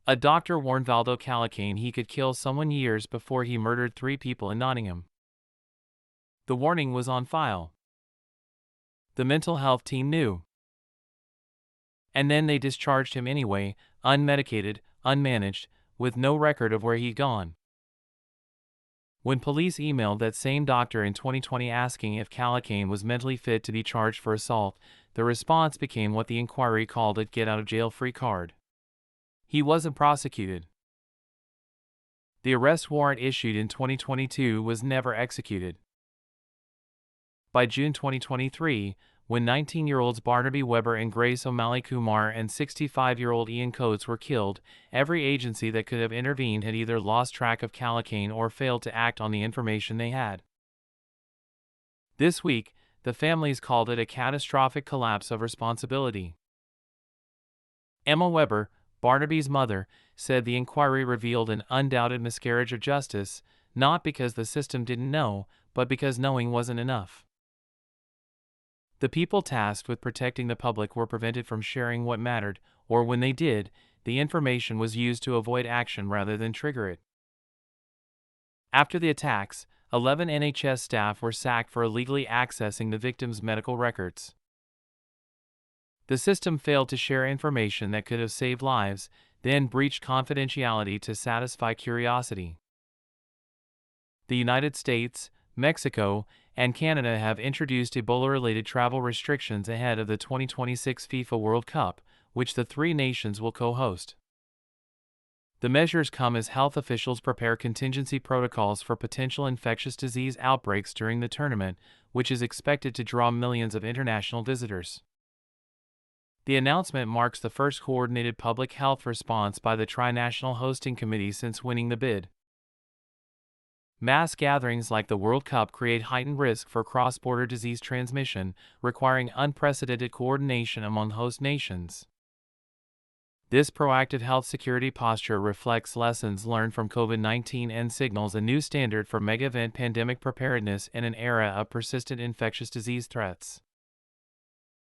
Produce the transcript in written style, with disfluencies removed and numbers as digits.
A doctor warned Valdo Calocane he could kill someone years before he murdered 3 people in Nottingham. The warning was on file. The mental health team knew. And then they discharged him anyway, unmedicated, unmanaged, with no record of where he'd gone. When police emailed that same doctor in 2020 asking if Calocane was mentally fit to be charged for assault, the response became what the inquiry called a get-out-of-jail-free card. He wasn't prosecuted. The arrest warrant issued in 2022 was never executed. By June 2023, when 19-year-olds Barnaby Webber and Grace O'Malley Kumar and 65-year-old Ian Coates were killed, every agency that could have intervened had either lost track of Calocane or failed to act on the information they had. This week, the families called it a catastrophic collapse of responsibility. Emma Webber, Barnaby's mother, said the inquiry revealed an undoubted miscarriage of justice, not because the system didn't know, but because knowing wasn't enough. The people tasked with protecting the public were prevented from sharing what mattered, or when they did, the information was used to avoid action rather than trigger it. After the attacks, 11 NHS staff were sacked for illegally accessing the victims' medical records. The system failed to share information that could have saved lives, then breached confidentiality to satisfy curiosity. The United States, Mexico, and Canada have introduced Ebola-related travel restrictions ahead of the 2026 FIFA World Cup, which the 3 nations will co-host. The measures come as health officials prepare contingency protocols for potential infectious disease outbreaks during the tournament, which is expected to draw millions of international visitors. The announcement marks the first coordinated public health response by the Tri-National Hosting Committee since winning the bid. Mass gatherings like the World Cup create heightened risk for cross-border disease transmission, requiring unprecedented coordination among host nations. This proactive health security posture reflects lessons learned from COVID-19 and signals a new standard for mega-event pandemic preparedness in an era of persistent infectious disease threats.